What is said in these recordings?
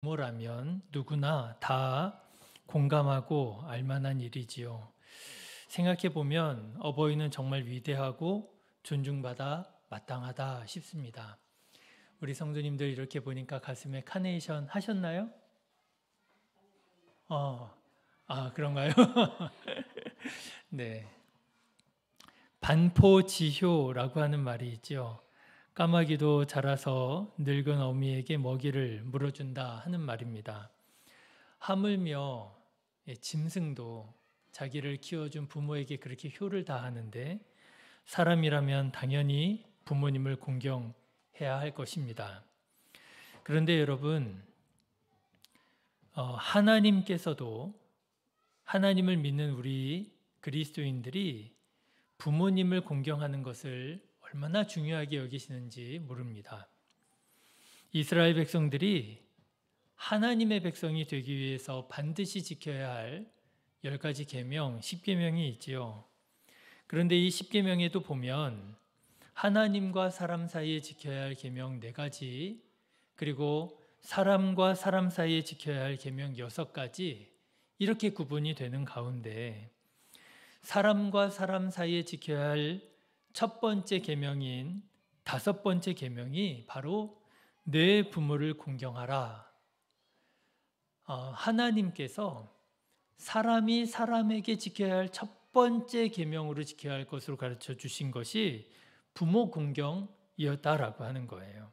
부모라면 누구나 다 공감하고 알만한 일이지요. 생각해 보면 어버이는 정말 위대하고 존중받아 마땅하다 싶습니다. 우리 성도님들 이렇게 보니까 가슴에 카네이션 하셨나요? 그런가요? 네. 반포지효라고 하는 말이 있죠. 까마귀도 자라서 늙은 어미에게 먹이를 물어준다 하는 말입니다. 하물며 짐승도 자기를 키워준 부모에게 그렇게 효를 다하는데 사람이라면 당연히 부모님을 공경해야 할 것입니다. 그런데 여러분, 하나님께서도 하나님을 믿는 우리 그리스도인들이 부모님을 공경하는 것을 얼마나 중요하게 여기시는지 모릅니다. 이스라엘 백성들이 하나님의 백성이 되기 위해서 반드시 지켜야 할 10가지 계명, 10계명이 있지요. 그런데 이 10계명에도 보면 하나님과 사람 사이에 지켜야 할 계명 4가지, 그리고 사람과 사람 사이에 지켜야 할 계명 6가지 이렇게 구분이 되는 가운데 사람과 사람 사이에 지켜야 할 첫 번째 계명인 5번째 계명이 바로 내 부모를 공경하라. 하나님께서 사람이 사람에게 지켜야 할 첫 번째 계명으로 지켜야 할 것으로 가르쳐 주신 것이 부모 공경이었다라고 하는 거예요.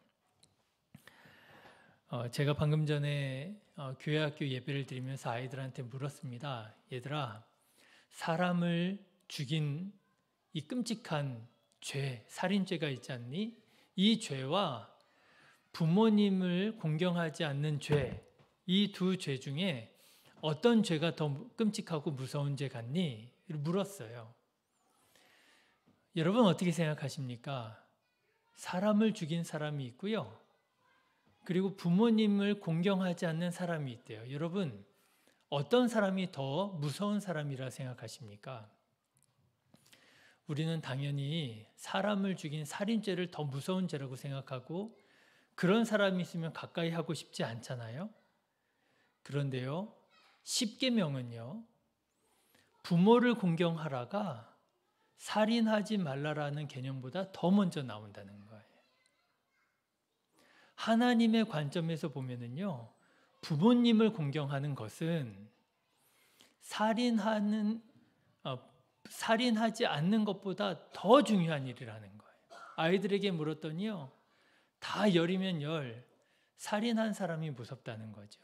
제가 방금 전에 교회 학교 예배를 드리면서 아이들한테 물었습니다. 얘들아, 사람을 죽인 이 끔찍한 죄, 살인죄가 있지 않니? 이 죄와 부모님을 공경하지 않는 죄, 이 두 죄 중에 어떤 죄가 더 끔찍하고 무서운 죄 같니? 물었어요. 여러분 어떻게 생각하십니까? 사람을 죽인 사람이 있고요. 그리고 부모님을 공경하지 않는 사람이 있대요. 여러분 어떤 사람이 더 무서운 사람이라 생각하십니까? 우리는 당연히 사람을 죽인 살인죄를 더 무서운 죄라고 생각하고 그런 사람이 있으면 가까이 하고 싶지 않잖아요. 그런데요, 10계명은요, 부모를 공경하라가 살인하지 말라라는 개념보다 더 먼저 나온다는 거예요. 하나님의 관점에서 보면은요, 부모님을 공경하는 것은 살인하지 않는 것보다 더 중요한 일이라는 거예요. 아이들에게 물었더니요, 다 10이면 10, 살인한 사람이 무섭다는 거죠.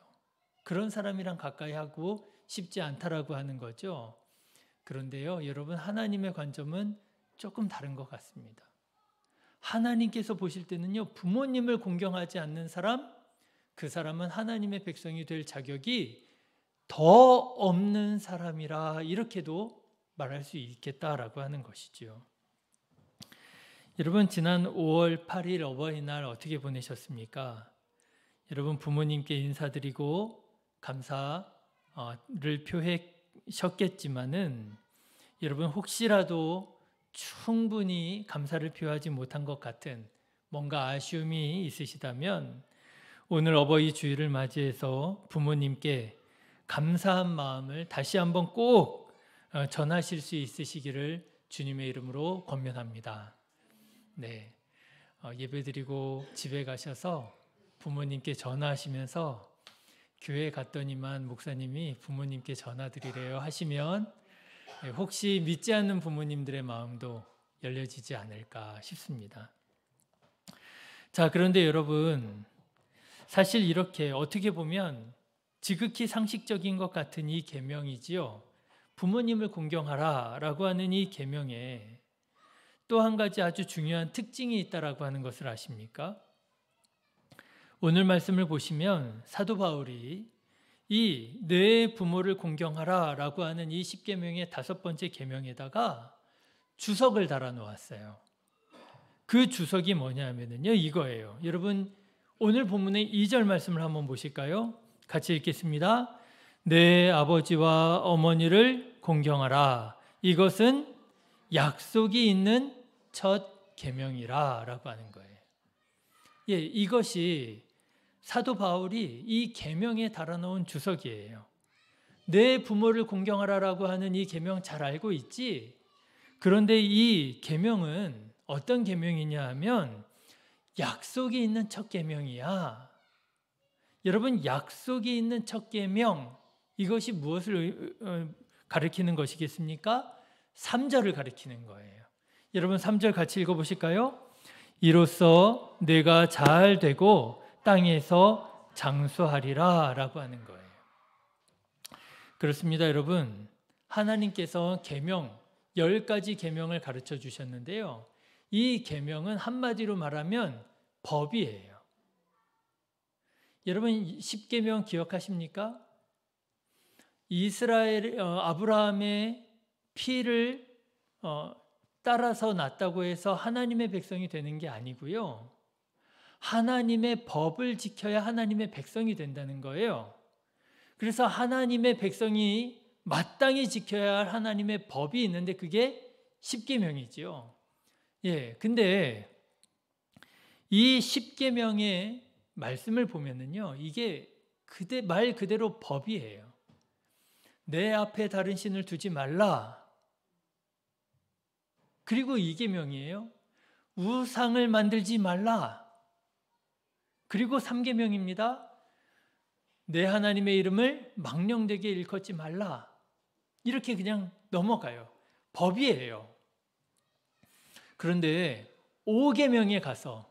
그런 사람이랑 가까이 하고 싶지 않다라고 하는 거죠. 그런데요, 여러분 하나님의 관점은 조금 다른 것 같습니다. 하나님께서 보실 때는요, 부모님을 공경하지 않는 사람, 그 사람은 하나님의 백성이 될 자격이 더 없는 사람이라 이렇게도 말할 수 있겠다라고 하는 것이지요. 여러분 지난 5월 8일 어버이날 어떻게 보내셨습니까? 여러분 부모님께 인사드리고 감사를 표하셨겠지만은 여러분 혹시라도 충분히 감사를 표하지 못한 것 같은 뭔가 아쉬움이 있으시다면 오늘 어버이 주일을 맞이해서 부모님께 감사한 마음을 다시 한번 꼭 전하실 수 있으시기를 주님의 이름으로 권면합니다. 네, 예배드리고 집에 가셔서 부모님께 전화하시면서 교회 갔더니만 목사님이 부모님께 전화드리래요 하시면 혹시 믿지 않는 부모님들의 마음도 열려지지 않을까 싶습니다. 자, 그런데 여러분 사실 이렇게 어떻게 보면 지극히 상식적인 것 같은 이 계명이지요. 부모님을 공경하라라고 하는 이 계명에 또 한 가지 아주 중요한 특징이 있다라고 하는 것을 아십니까? 오늘 말씀을 보시면 사도 바울이 이 내 부모를 공경하라라고 하는 이 10계명의 5번째 계명에다가 주석을 달아 놓았어요. 그 주석이 뭐냐면요, 이거예요. 여러분 오늘 본문의 2절 말씀을 한번 보실까요? 같이 읽겠습니다. 내 아버지와 어머니를 공경하라. 이것은 약속이 있는 첫 계명이라 라고 하는 거예요. 예, 이것이 사도 바울이 이 계명에 달아놓은 주석이에요. 내 부모를 공경하라라고 하는 이 계명 잘 알고 있지? 그런데 이 계명은 어떤 계명이냐 하면 약속이 있는 첫 계명이야. 여러분, 약속이 있는 첫 계명, 이것이 무엇을 가리키는 것이겠습니까? 3절을 가리키는 거예요. 여러분 3절 같이 읽어보실까요? 이로써 내가 잘 되고 땅에서 장수하리라 라고 하는 거예요. 그렇습니다, 여러분. 하나님께서 계명, 10가지 계명을 가르쳐 주셨는데요. 이 계명은 한마디로 말하면 법이에요. 여러분 10계명 기억하십니까? 이스라엘 아브라함의 피를 따라서 났다고 해서 하나님의 백성이 되는 게 아니고요. 하나님의 법을 지켜야 하나님의 백성이 된다는 거예요. 그래서 하나님의 백성이 마땅히 지켜야 할 하나님의 법이 있는데 그게 10계명이죠. 예, 근데 이 10계명의 말씀을 보면은요, 이게 말 그대로 법이에요. 내 앞에 다른 신을 두지 말라. 그리고 2계명이에요. 우상을 만들지 말라. 그리고 3계명입니다. 내 하나님의 이름을 망령되게 일컫지 말라. 이렇게 그냥 넘어가요. 법이에요. 그런데 5계명에 가서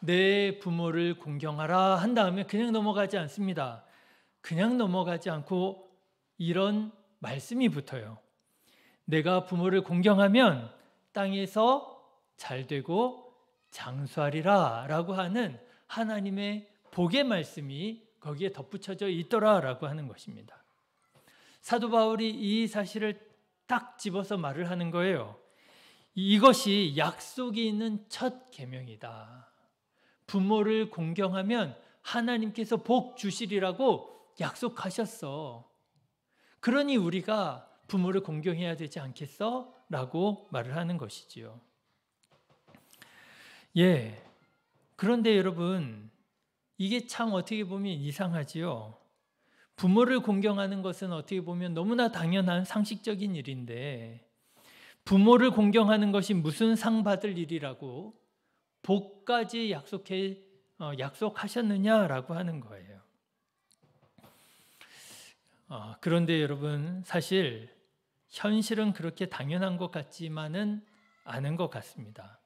내 부모를 공경하라 한 다음에 그냥 넘어가지 않습니다. 그냥 넘어가지 않고 이런 말씀이 붙어요. 내가 부모를 공경하면 땅에서 잘되고 장수하리라 라고 하는 하나님의 복의 말씀이 거기에 덧붙여져 있더라 라고 하는 것입니다. 사도 바울이 이 사실을 딱 집어서 말을 하는 거예요. 이것이 약속이 있는 첫 계명이다. 부모를 공경하면 하나님께서 복 주시리라고 약속하셨어. 그러니 우리가 부모를 공경해야 되지 않겠어? 라고 말을 하는 것이지요. 예. 그런데 여러분, 이게 참 어떻게 보면 이상하지요. 부모를 공경하는 것은 어떻게 보면 너무나 당연한 상식적인 일인데 부모를 공경하는 것이 무슨 상 받을 일이라고 복까지 약속하셨느냐라고 하는 거예요. 그런데 여러분, 사실 현실은 그렇게 당연한 것 같지만은 않은 것 같습니다.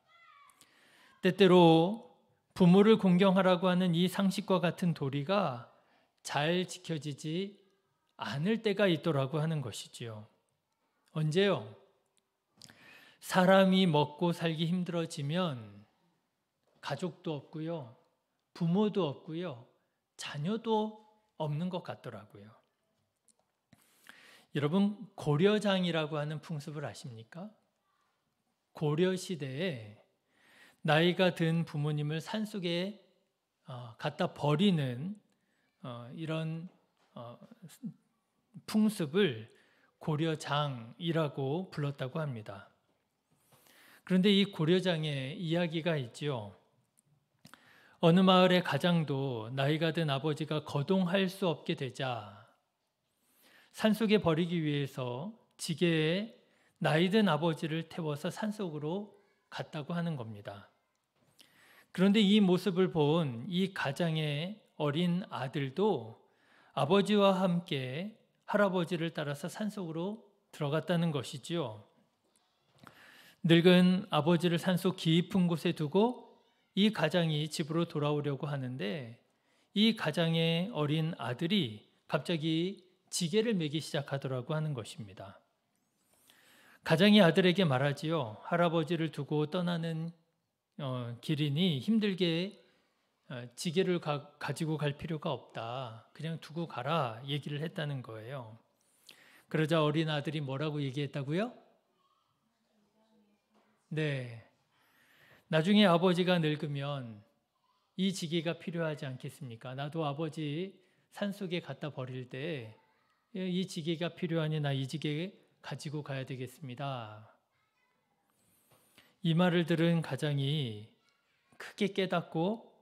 때때로 부모를 공경하라고 하는 이 상식과 같은 도리가 잘 지켜지지 않을 때가 있더라고 하는 것이지요. 언제요? 사람이 먹고 살기 힘들어지면 가족도 없고요, 부모도 없고요, 자녀도 없는 것 같더라고요. 여러분, 고려장이라고 하는 풍습을 아십니까? 고려 시대에 나이가 든 부모님을 산속에 갖다 버리는 이런 풍습을 고려장이라고 불렀다고 합니다. 그런데 이 고려장에 이야기가 있지요. 어느 마을의 가장도 나이가 든 아버지가 거동할 수 없게 되자 산속에 버리기 위해서 지게에 나이 든 아버지를 태워서 산속으로 갔다고 하는 겁니다. 그런데 이 모습을 본 이 가장의 어린 아들도 아버지와 함께 할아버지를 따라서 산속으로 들어갔다는 것이지요. 늙은 아버지를 산속 깊은 곳에 두고 이 가장이 집으로 돌아오려고 하는데 이 가장의 어린 아들이 갑자기 지게를 매기 시작하더라고 하는 것입니다. 가장이 아들에게 말하지요. 할아버지를 두고 떠나는 길이니 힘들게 지게를 가지고 갈 필요가 없다. 그냥 두고 가라 얘기를 했다는 거예요. 그러자 어린 아들이 뭐라고 얘기했다고요? 네. 나중에 아버지가 늙으면 이 지게가 필요하지 않겠습니까? 나도 아버지 산속에 갖다 버릴 때 이 지게가 필요하니 나 이 지게 가지고 가야 되겠습니다. 이 말을 들은 가장이 크게 깨닫고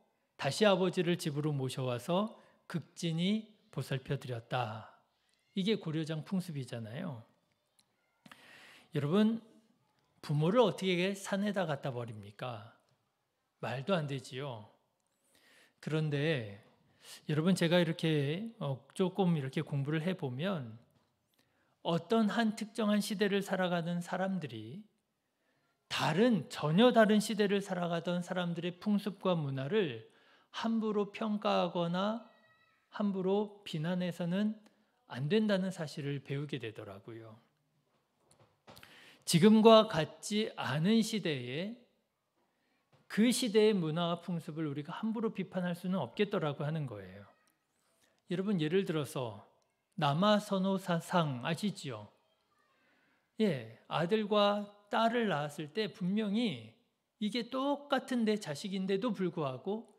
다시 아버지를 집으로 모셔와서 극진히 보살펴 드렸다. 이게 고려장 풍습이잖아요. 여러분, 부모를 어떻게 산에다 갖다 버립니까? 말도 안 되지요. 그런데 여러분, 제가 이렇게 조금 이렇게 공부를 해보면 어떤 한 특정한 시대를 살아가는 사람들이 전혀 다른 시대를 살아가던 사람들의 풍습과 문화를 함부로 평가하거나 함부로 비난해서는 안 된다는 사실을 배우게 되더라고요. 지금과 같지 않은 시대에 그 시대의 문화와 풍습을 우리가 함부로 비판할 수는 없겠더라고 하는 거예요. 여러분, 예를 들어서 남아선호사상 아시지요? 예, 아들과 딸을 낳았을 때 분명히 이게 똑같은 내 자식인데도 불구하고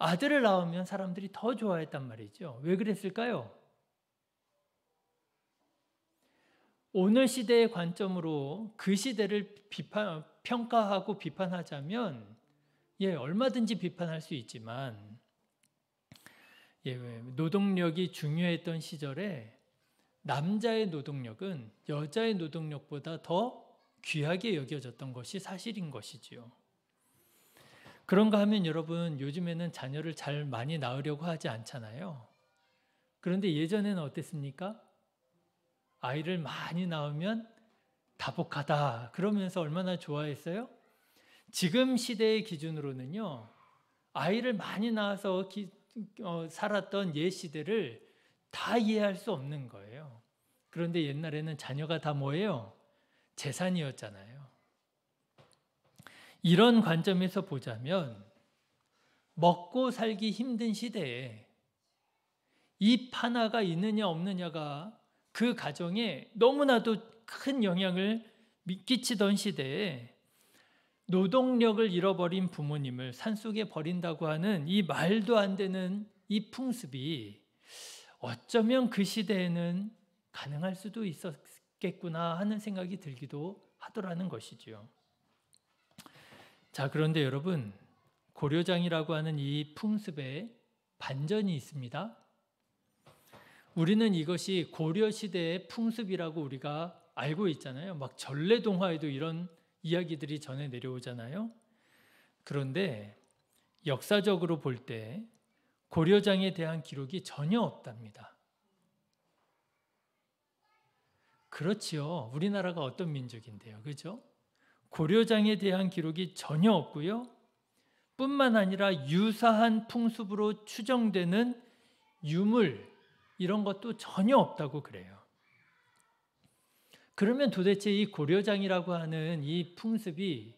아들을 낳으면 사람들이 더 좋아했단 말이죠. 왜 그랬을까요? 오늘 시대의 관점으로 그 시대를 평가하고 비판하자면 얼마든지 비판할 수 있지만 노동력이 중요했던 시절에 남자의 노동력은 여자의 노동력보다 더 귀하게 여겨졌던 것이 사실인 것이지요. 그런가 하면 여러분, 요즘에는 자녀를 잘 많이 낳으려고 하지 않잖아요. 그런데 예전에는 어땠습니까? 아이를 많이 낳으면 다복하다 그러면서 얼마나 좋아했어요? 지금 시대의 기준으로는요, 아이를 많이 낳아서 살았던 옛 시대를 다 이해할 수 없는 거예요. 그런데 옛날에는 자녀가 다 뭐예요? 재산이었잖아요. 이런 관점에서 보자면 먹고 살기 힘든 시대에 입 하나가 있느냐 없느냐가 그 가정에 너무나도 큰 영향을 끼치던 시대에 노동력을 잃어버린 부모님을 산속에 버린다고 하는 이 말도 안 되는 이 풍습이 어쩌면 그 시대에는 가능할 수도 있었겠구나 하는 생각이 들기도 하더라는 것이지요. 자, 그런데 여러분, 고려장이라고 하는 이 풍습에 반전이 있습니다. 우리는 이것이 고려시대의 풍습이라고 우리가 알고 있잖아요. 막 전래동화에도 이런 이야기들이 전해 내려오잖아요. 그런데 역사적으로 볼 때 고려장에 대한 기록이 전혀 없답니다. 그렇지요. 우리나라가 어떤 민족인데요. 그죠? 고려장에 대한 기록이 전혀 없고요. 뿐만 아니라 유사한 풍습으로 추정되는 유물 이런 것도 전혀 없다고 그래요. 그러면 도대체 이 고려장이라고 하는 이 풍습이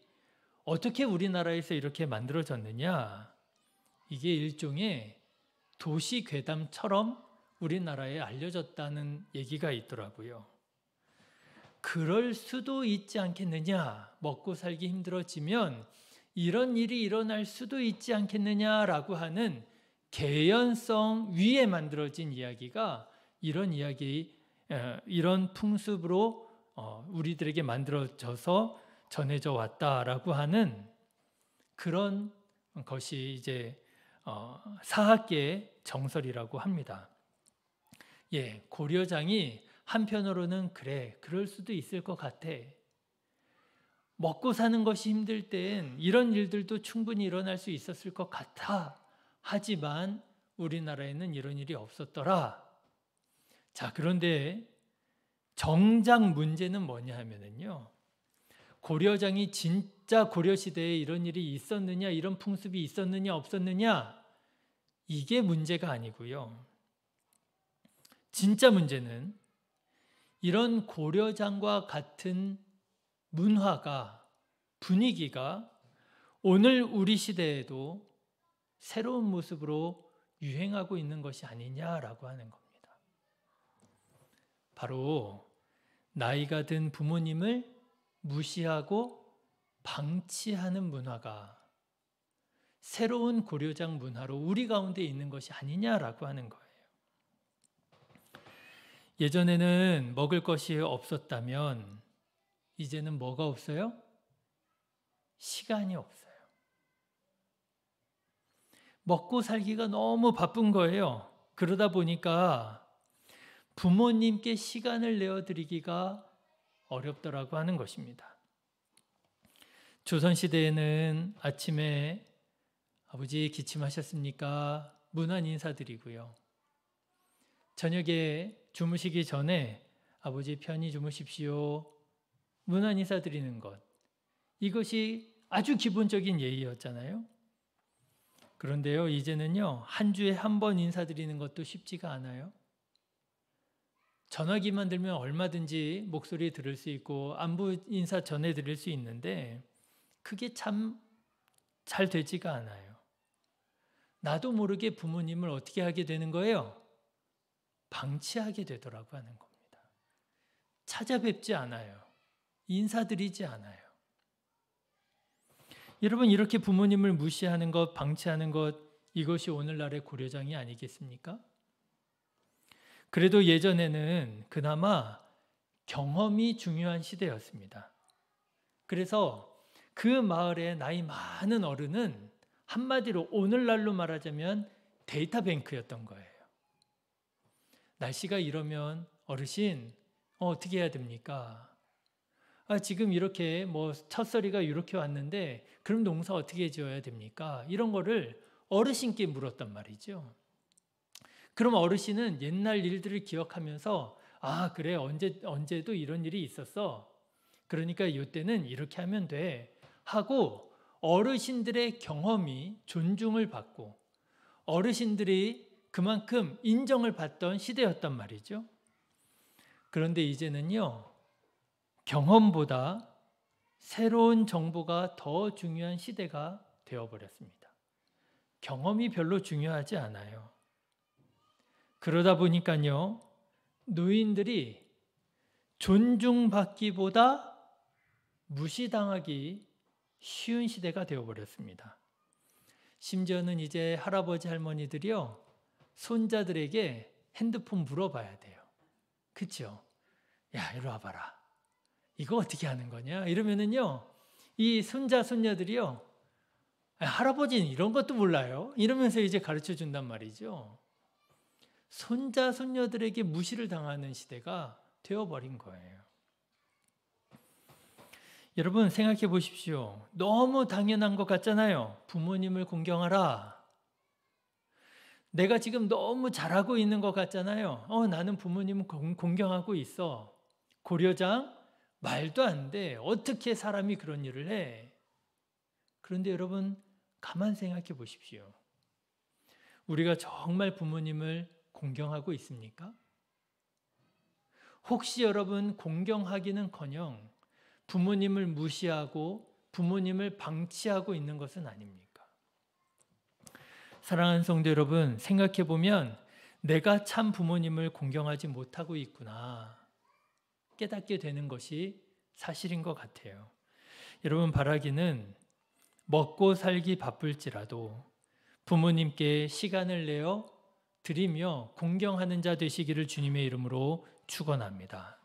어떻게 우리나라에서 이렇게 만들어졌느냐? 이게 일종의 도시 괴담처럼 우리나라에 알려졌다는 얘기가 있더라고요. 그럴 수도 있지 않겠느냐? 먹고 살기 힘들어지면 이런 일이 일어날 수도 있지 않겠느냐라고 하는 개연성 위에 만들어진 이야기가 이런 풍습으로 우리들에게 만들어져서 전해져 왔다라고 하는 그런 것이 이제 사학계의 정설이라고 합니다. 고려장이 한편으로는 그럴 수도 있을 것 같아. 먹고 사는 것이 힘들 땐 이런 일들도 충분히 일어날 수 있었을 것 같아. 하지만 우리나라에는 이런 일이 없었더라. 자, 그런데 정작 문제는 뭐냐 하면은요, 고려장이 진짜 고려시대에 이런 일이 있었느냐, 이런 풍습이 있었느냐, 없었느냐, 이게 문제가 아니고요. 진짜 문제는 이런 고려장과 같은 문화가, 분위기가 오늘 우리 시대에도 새로운 모습으로 유행하고 있는 것이 아니냐라고 하는 겁니다. 바로 나이가 든 부모님을 무시하고 방치하는 문화가 새로운 고려장 문화로 우리 가운데 있는 것이 아니냐라고 하는 거예요. 예전에는 먹을 것이 없었다면 이제는 뭐가 없어요? 시간이 없어요. 먹고 살기가 너무 바쁜 거예요. 그러다 보니까 부모님께 시간을 내어드리기가 어렵더라고 하는 것입니다. 조선시대에는 아침에 아버지 기침하셨습니까? 문안 인사드리고요. 저녁에 주무시기 전에 아버지 편히 주무십시오. 문안 인사드리는 것. 이것이 아주 기본적인 예의였잖아요. 그런데요, 이제는요, 한 주에 한 번 인사드리는 것도 쉽지가 않아요. 전화기만 들면 얼마든지 목소리 들을 수 있고 안부 인사 전해드릴 수 있는데 그게 참 잘 되지가 않아요. 나도 모르게 부모님을 어떻게 하게 되는 거예요? 방치하게 되더라고 하는 겁니다. 찾아뵙지 않아요. 인사드리지 않아요. 여러분, 이렇게 부모님을 무시하는 것, 방치하는 것, 이것이 오늘날의 고려장이 아니겠습니까? 그래도 예전에는 그나마 경험이 중요한 시대였습니다. 그래서 그 마을에 나이 많은 어른은 한마디로 오늘날로 말하자면 데이터 뱅크였던 거예요. 날씨가 이러면 어르신 어떻게 해야 됩니까? 지금 이렇게 첫서리가 이렇게 왔는데 그럼 농사 어떻게 지어야 됩니까? 이런 거를 어르신께 물었단 말이죠. 그럼 어르신은 옛날 일들을 기억하면서 그래 언제도 이런 일이 있었어. 그러니까 이때는 이렇게 하면 돼 하고 어르신들의 경험이 존중을 받고 어르신들이 그만큼 인정을 받던 시대였단 말이죠. 그런데 이제는요, 경험보다 새로운 정보가 더 중요한 시대가 되어버렸습니다. 경험이 별로 중요하지 않아요. 그러다 보니까요, 노인들이 존중받기보다 무시당하기 쉬운 시대가 되어버렸습니다. 심지어는 이제 할아버지 할머니들이요, 손자들에게 핸드폰 물어봐야 돼요. 그렇죠? 야, 이리 와봐라. 이거 어떻게 하는 거냐? 이러면은요, 이 손자 손녀들이요, 할아버지는 이런 것도 몰라요. 이러면서 이제 가르쳐 준단 말이죠. 손자 손녀들에게 무시를 당하는 시대가 되어버린 거예요. 여러분 생각해 보십시오. 너무 당연한 것 같잖아요. 부모님을 공경하라. 내가 지금 너무 잘하고 있는 것 같잖아요. 나는 부모님을 공경하고 있어. 고려장 말도 안 돼. 어떻게 사람이 그런 일을 해? 그런데 여러분 가만 생각해 보십시오. 우리가 정말 부모님을 공경하고 있습니까? 혹시 여러분 공경하기는커녕 부모님을 무시하고 부모님을 방치하고 있는 것은 아닙니까? 사랑하는 성도 여러분, 생각해 보면 내가 참 부모님을 공경하지 못하고 있구나 깨닫게 되는 것이 사실인 것 같아요. 여러분 바라기는 먹고 살기 바쁠지라도 부모님께 시간을 내어 드리며 공경하는 자 되시기를 주님의 이름으로 축원합니다.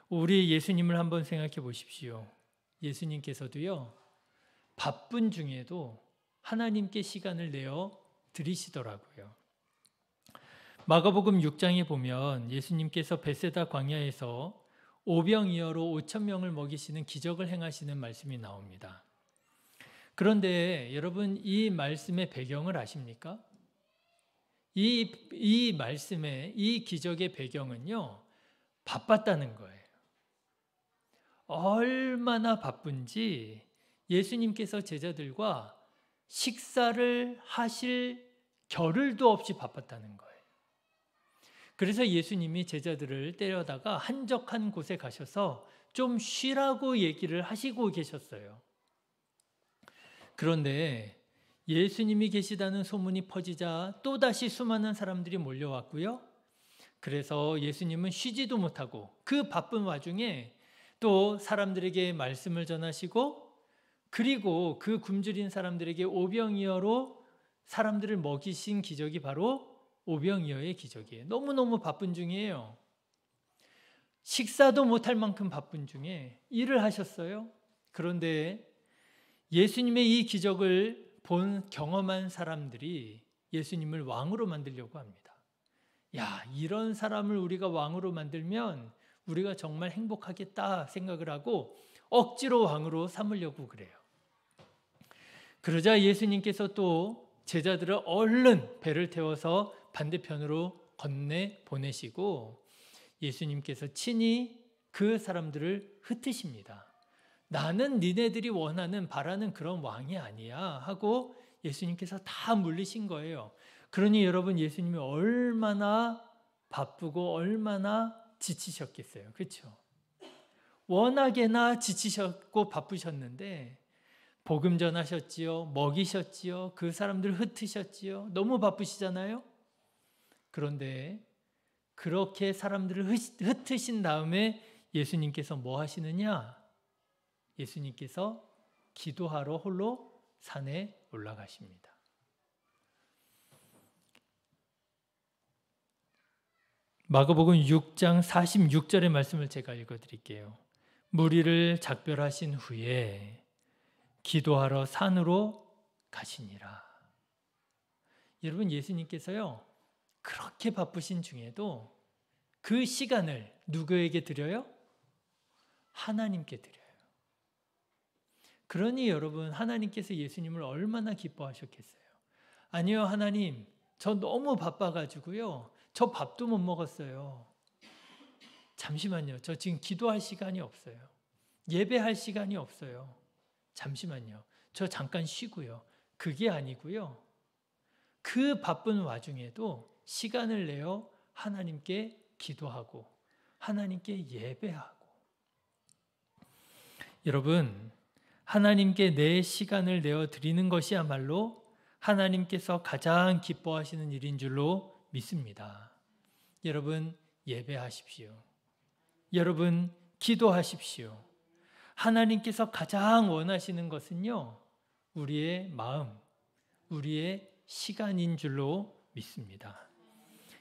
우리 예수님을 한번 생각해 보십시오. 예수님께서도요, 바쁜 중에도 하나님께 시간을 내어 드리시더라고요. 마가복음 6장에 보면 예수님께서 베세다 광야에서 오병이어로 5,000명을 먹이시는 기적을 행하시는 말씀이 나옵니다. 그런데 여러분 이 말씀의 배경을 아십니까? 이 말씀의 이 기적의 배경은요, 바빴다는 거예요. 얼마나 바쁜지 예수님께서 제자들과 식사를 하실 겨를도 없이 바빴다는 거예요. 그래서 예수님이 제자들을 데려다가 한적한 곳에 가셔서 좀 쉬라고 얘기를 하시고 계셨어요. 그런데 예수님이 계시다는 소문이 퍼지자 또다시 수많은 사람들이 몰려왔고요. 그래서 예수님은 쉬지도 못하고 그 바쁜 와중에 또 사람들에게 말씀을 전하시고 그리고 그 굶주린 사람들에게 오병이어로 사람들을 먹이신 기적이 바로 오병이어의 기적이에요. 너무너무 바쁜 중이에요. 식사도 못할 만큼 바쁜 중에 일을 하셨어요. 그런데 예수님의 이 기적을 본 경험한 사람들이 예수님을 왕으로 만들려고 합니다. 야, 이런 사람을 우리가 왕으로 만들면 우리가 정말 행복하겠다 생각을 하고 억지로 왕으로 삼으려고 그래요. 그러자 예수님께서 또 제자들을 얼른 배를 태워서 반대편으로 건네 보내시고 예수님께서 친히 그 사람들을 흩으십니다. 나는 니네들이 원하는 바라는 그런 왕이 아니야 하고 예수님께서 다 물리신 거예요. 그러니 여러분, 예수님이 얼마나 바쁘고 얼마나 지치셨겠어요. 그렇죠? 워낙에나 지치셨고 바쁘셨는데 복음 전하셨지요. 먹이셨지요. 그 사람들 흩으셨지요. 너무 바쁘시잖아요. 그런데 그렇게 사람들을 흩으신 다음에 예수님께서 뭐 하시느냐? 예수님께서 기도하러 홀로 산에 올라가십니다. 마가복음 6장 46절의 말씀을 제가 읽어드릴게요. 무리를 작별하신 후에 기도하러 산으로 가시니라. 여러분, 예수님께서요, 그렇게 바쁘신 중에도 그 시간을 누구에게 드려요? 하나님께 드려요. 그러니 여러분, 하나님께서 예수님을 얼마나 기뻐하셨겠어요? 아니요, 하나님, 저 너무 바빠가지고요, 저 밥도 못 먹었어요. 잠시만요, 저 지금 기도할 시간이 없어요. 예배할 시간이 없어요. 잠시만요, 저 잠깐 쉬고요. 그게 아니고요, 그 바쁜 와중에도 시간을 내어 하나님께 기도하고 하나님께 예배하고. 여러분, 하나님께 내 시간을 내어 드리는 것이야말로 하나님께서 가장 기뻐하시는 일인 줄로 믿습니다. 여러분, 예배하십시오. 여러분, 기도하십시오. 하나님께서 가장 원하시는 것은요, 우리의 마음, 우리의 시간인 줄로 믿습니다.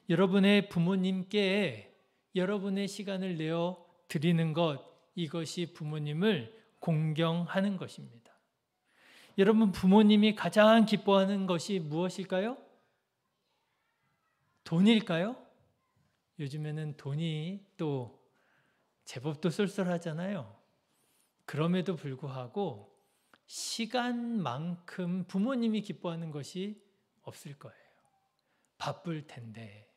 여러분의 부모님께 여러분의 시간을 내어 드리는 것, 이것이 부모님을 공경하는 것입니다. 여러분, 부모님이 가장 기뻐하는 것이 무엇일까요? 돈일까요? 요즘에는 돈이 또 제법 또 쏠쏠하잖아요. 그럼에도 불구하고 시간만큼 부모님이 기뻐하는 것이 없을 거예요. 바쁠 텐데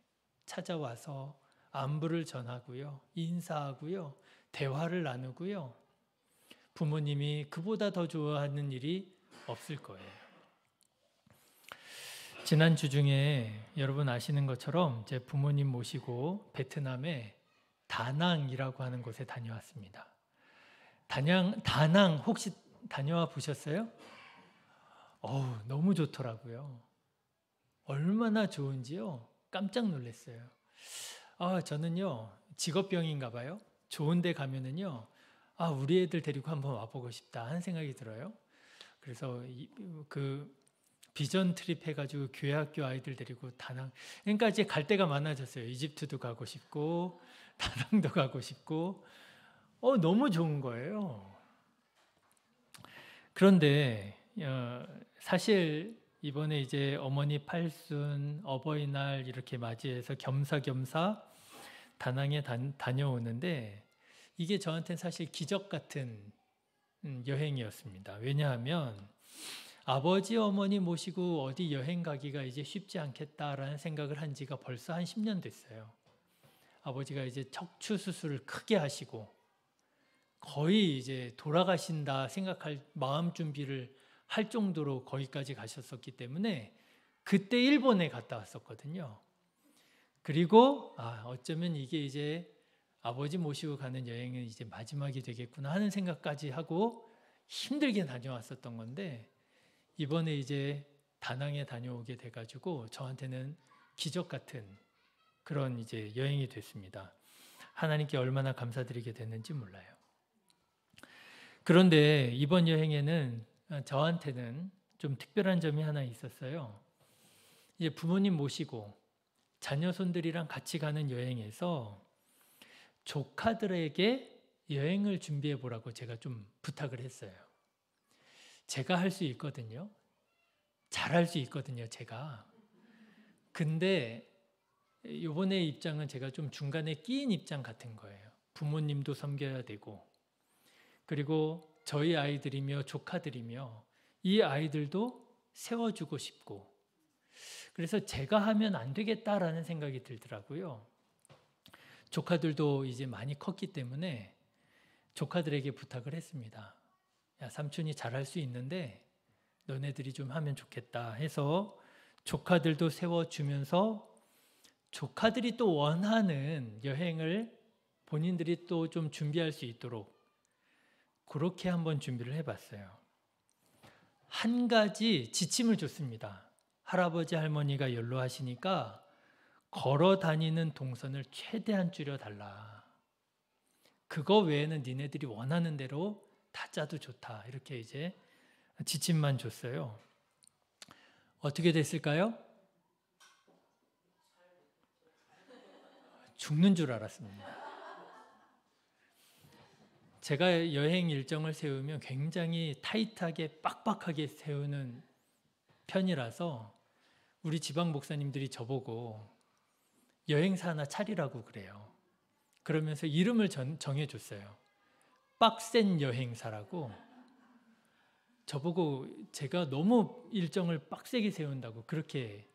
찾아와서 안부를 전하고요, 인사하고요, 대화를 나누고요, 부모님이 그보다 더 좋아하는 일이 없을 거예요. 지난주 중에 여러분 아시는 것처럼 제 부모님 모시고 베트남의 다낭이라고 하는 곳에 다녀왔습니다. 다낭 혹시 다녀와 보셨어요? 너무 좋더라고요. 얼마나 좋은지요. 깜짝 놀랐어요. 저는요, 직업병인가 봐요. 좋은 데 가면은요, 우리 애들 데리고 한번 와보고 싶다 하는 생각이 들어요. 그래서 그 비전 트립 해가지고 교회 학교 아이들 데리고 다낭, 그러니까 이제 갈 데가 많아졌어요. 이집트도 가고 싶고 다낭도 가고 싶고 너무 좋은 거예요. 그런데 사실 이번에 이제 어머니 팔순, 어버이날 이렇게 맞이해서 겸사겸사 다낭에 다녀오는데 이게 저한테는 사실 기적 같은 여행이었습니다. 왜냐하면 아버지, 어머니 모시고 어디 여행 가기가 이제 쉽지 않겠다라는 생각을 한 지가 벌써 한 10년 됐어요. 아버지가 이제 척추 수술을 크게 하시고 거의 이제 돌아가신다 생각할 마음 준비를 할 정도로 거기까지 가셨었기 때문에 그때 일본에 갔다 왔었거든요. 그리고 어쩌면 이게 이제 아버지 모시고 가는 여행은 이제 마지막이 되겠구나 하는 생각까지 하고 힘들게 다녀왔었던 건데 이번에 이제 다낭에 다녀오게 돼가지고 저한테는 기적 같은 그런 이제 여행이 됐습니다. 하나님께 얼마나 감사드리게 됐는지 몰라요. 그런데 이번 여행에는 저한테는 좀 특별한 점이 하나 있었어요. 이제 부모님 모시고 자녀손들이랑 같이 가는 여행에서 조카들에게 여행을 준비해 보라고 제가 좀 부탁을 했어요. 제가 할 수 있거든요. 잘할 수 있거든요, 제가. 근데 이번에 입장은 제가 좀 중간에 끼인 입장 같은 거예요. 부모님도 섬겨야 되고, 그리고 저희 아이들이며 조카들이며 이 아이들도 세워주고 싶고, 그래서 제가 하면 안 되겠다라는 생각이 들더라고요. 조카들도 이제 많이 컸기 때문에 조카들에게 부탁을 했습니다. 야, 삼촌이 잘할 수 있는데 너네들이 좀 하면 좋겠다 해서 조카들도 세워주면서 조카들이 또 원하는 여행을 본인들이 또 좀 준비할 수 있도록 그렇게 한번 준비를 해봤어요. 한 가지 지침을 줬습니다. 할아버지 할머니가 연로하시니까 걸어 다니는 동선을 최대한 줄여달라. 그거 외에는 니네들이 원하는 대로 다 짜도 좋다. 이렇게 이제 지침만 줬어요. 어떻게 됐을까요? 죽는 줄 알았습니다. 제가 여행 일정을 세우면 굉장히 타이트하게 빡빡하게 세우는 편이라서 우리 지방 목사님들이 저보고 여행사 하나 차리라고 그래요. 그러면서 이름을 정해줬어요. 빡센 여행사라고. 저보고 제가 너무 일정을 빡세게 세운다고 그렇게.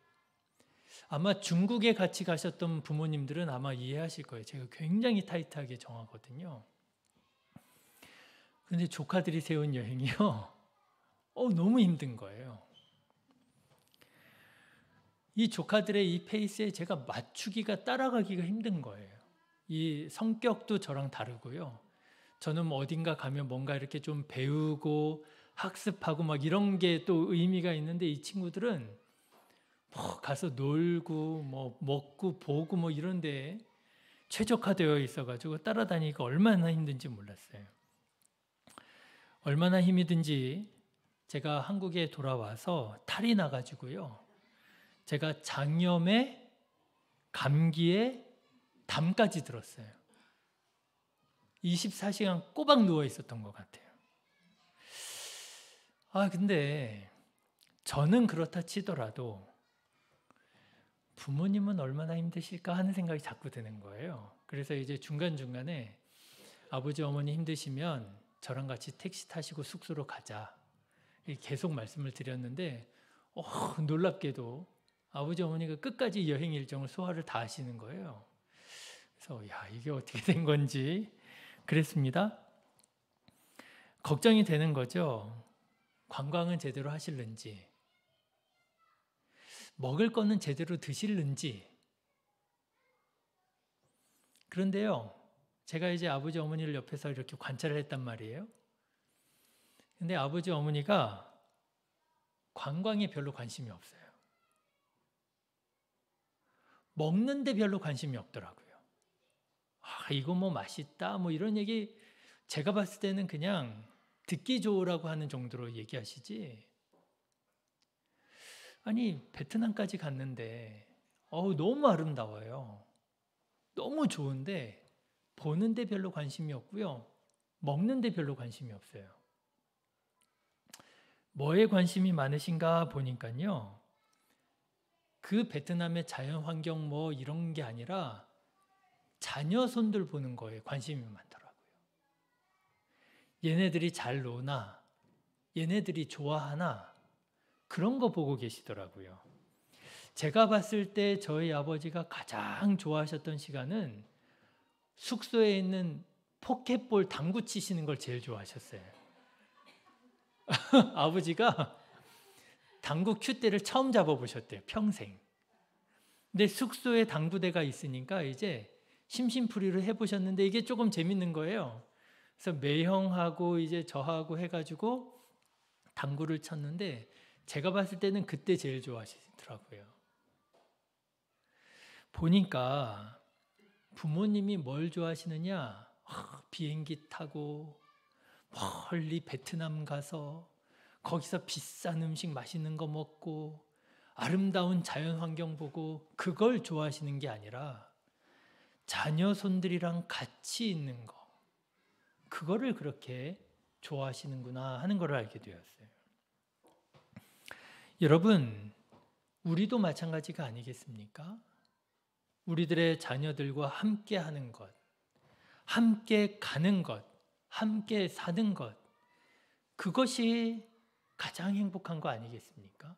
아마 중국에 같이 가셨던 부모님들은 아마 이해하실 거예요. 제가 굉장히 타이트하게 정하거든요. 근데 조카들이 세운 여행이요. 너무 힘든 거예요. 이 조카들의 이 페이스에 제가 맞추기가 따라가기가 힘든 거예요. 이 성격도 저랑 다르고요. 저는 뭐 어딘가 가면 뭔가 이렇게 좀 배우고 학습하고 막 이런 게 또 의미가 있는데 이 친구들은 뭐 가서 놀고 뭐 먹고 보고 뭐 이런 데 최적화되어 있어가지고 따라다니기가 얼마나 힘든지 몰랐어요. 얼마나 힘이 든지 제가 한국에 돌아와서 탈이 나가지고요. 제가 장염에 감기에 담까지 들었어요. 24시간 꼬박 누워 있었던 것 같아요. 근데 저는 그렇다 치더라도 부모님은 얼마나 힘드실까 하는 생각이 자꾸 드는 거예요. 그래서 이제 중간중간에 아버지 어머니 힘드시면 저랑 같이 택시 타시고 숙소로 가자. 계속 말씀을 드렸는데 놀랍게도 아버지 어머니가 끝까지 여행 일정을 소화를 다 하시는 거예요. 그래서 이게 어떻게 된 건지 그랬습니다. 걱정이 되는 거죠. 관광은 제대로 하실는지, 먹을 거는 제대로 드실는지. 그런데요, 제가 이제 아버지 어머니를 옆에서 이렇게 관찰을 했단 말이에요. 근데 아버지 어머니가 관광에 별로 관심이 없어요. 먹는데 별로 관심이 없더라고요. 이거 뭐 맛있다 뭐 이런 얘기 제가 봤을 때는 그냥 듣기 좋으라고 하는 정도로 얘기하시지. 아니 베트남까지 갔는데 너무 아름다워요. 너무 좋은데 보는데 별로 관심이 없고요. 먹는데 별로 관심이 없어요. 뭐에 관심이 많으신가 보니까요. 그 베트남의 자연 환경 뭐 이런 게 아니라 자녀 손들 보는 거에 관심이 많더라고요. 얘네들이 잘 노나, 얘네들이 좋아하나 그런 거 보고 계시더라고요. 제가 봤을 때 저희 아버지가 가장 좋아하셨던 시간은 숙소에 있는 포켓볼 당구 치시는 걸 제일 좋아하셨어요. 아버지가 당구 큐대를 처음 잡아보셨대요. 평생. 근데 숙소에 당구대가 있으니까 이제 심심풀이를 해보셨는데 이게 조금 재밌는 거예요. 그래서 매형하고 이제 저하고 해가지고 당구를 쳤는데 제가 봤을 때는 그때 제일 좋아하시더라고요. 보니까 부모님이 뭘 좋아하시느냐? 비행기 타고 멀리 베트남 가서 거기서 비싼 음식 맛있는 거 먹고 아름다운 자연 환경 보고 그걸 좋아하시는 게 아니라 자녀 손들이랑 같이 있는 거, 그거를 그렇게 좋아하시는구나 하는 걸 알게 되었어요. 여러분, 우리도 마찬가지가 아니겠습니까? 우리들의 자녀들과 함께 하는 것, 함께 가는 것, 함께 사는 것, 그것이 가장 행복한 거 아니겠습니까?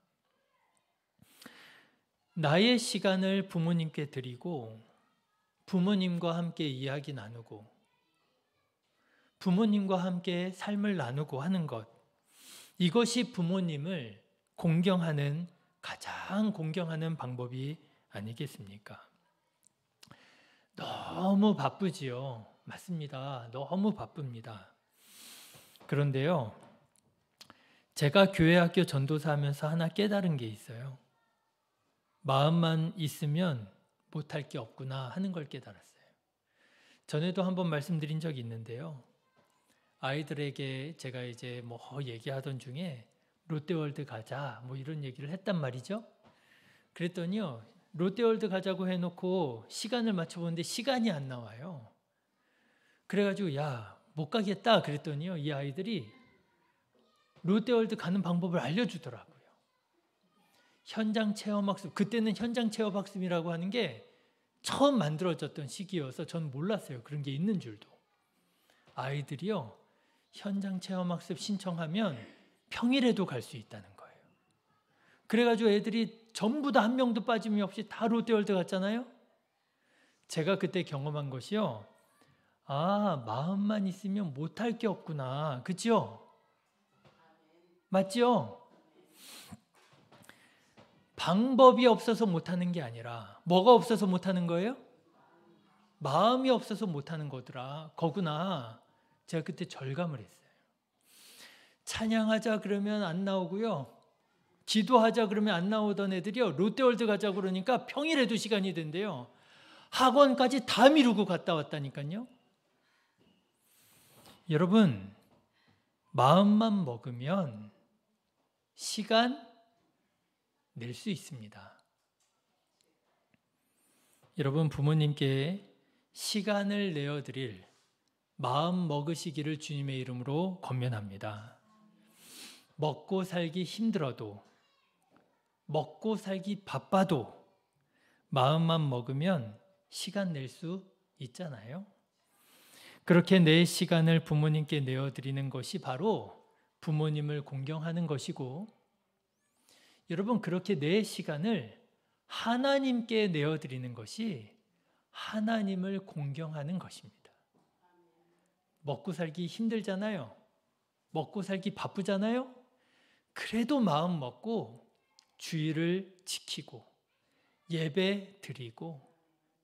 나의 시간을 부모님께 드리고 부모님과 함께 이야기 나누고 부모님과 함께 삶을 나누고 하는 것, 이것이 부모님을 공경하는, 가장 공경하는 방법이 아니겠습니까? 너무 바쁘지요. 맞습니다. 너무 바쁩니다. 그런데요, 제가 교회 학교 전도사 하면서 하나 깨달은 게 있어요. 마음만 있으면 못할 게 없구나 하는 걸 깨달았어요. 전에도 한번 말씀드린 적이 있는데요. 아이들에게 제가 이제 뭐 얘기하던 중에 롯데월드 가자 뭐 이런 얘기를 했단 말이죠. 그랬더니요, 롯데월드 가자고 해놓고 시간을 맞춰보는데 시간이 안 나와요. 그래가지고 야, 못 가겠다 그랬더니요, 이 아이들이 롯데월드 가는 방법을 알려주더라고요. 현장 체험학습, 그때는 현장 체험학습이라고 하는 게 처음 만들어졌던 시기여서 전 몰랐어요. 그런 게 있는 줄도. 아이들이요, 현장 체험학습 신청하면 평일에도 갈 수 있다는 거예요. 그래가지고 애들이 전부 다 한 명도 빠짐이 없이 다 롯데월드 갔잖아요. 제가 그때 경험한 것이요, 아, 마음만 있으면 못할 게 없구나. 그죠? 맞죠? 방법이 없어서 못하는 게 아니라 뭐가 없어서 못하는 거예요? 마음이 없어서 못하는 거구나. 제가 그때 절감을 했어요. 찬양하자 그러면 안 나오고요. 기도하자 그러면 안 나오던 애들이요, 롯데월드 가자 그러니까 평일에도 시간이 된대요. 학원까지 다 미루고 갔다 왔다니까요. 여러분, 마음만 먹으면 시간 낼 수 있습니다. 여러분, 부모님께 시간을 내어드릴 마음 먹으시기를 주님의 이름으로 권면합니다. 먹고 살기 힘들어도, 먹고 살기 바빠도 마음만 먹으면 시간 낼 수 있잖아요. 그렇게 내 시간을 부모님께 내어드리는 것이 바로 부모님을 공경하는 것이고, 여러분, 그렇게 내 시간을 하나님께 내어드리는 것이 하나님을 공경하는 것입니다. 먹고 살기 힘들잖아요. 먹고 살기 바쁘잖아요. 그래도 마음 먹고 주의를 지키고 예배 드리고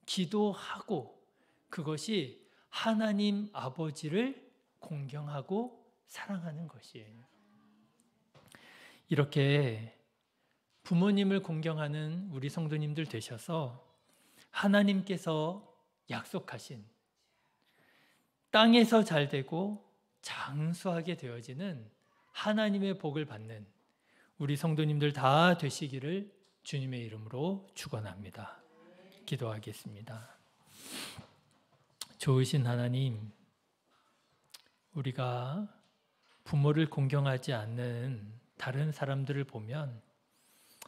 기도하고, 그것이 하나님 아버지를 공경하고 사랑하는 것이에요. 이렇게 부모님을 공경하는 우리 성도님들 되셔서 하나님께서 약속하신 땅에서 잘되고 장수하게 되어지는 하나님의 복을 받는 우리 성도님들 다 되시기를 주님의 이름으로 축원합니다. 기도하겠습니다. 좋으신 하나님, 우리가 부모를 공경하지 않는 다른 사람들을 보면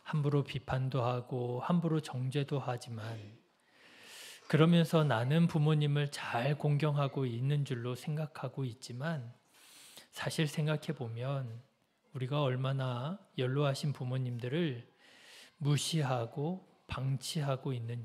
함부로 비판도 하고 함부로 정죄도 하지만, 그러면서 나는 부모님을 잘 공경하고 있는 줄로 생각하고 있지만, 사실 생각해 보면 우리가 얼마나 연로하신 부모님들을 무시하고 방치하고 있는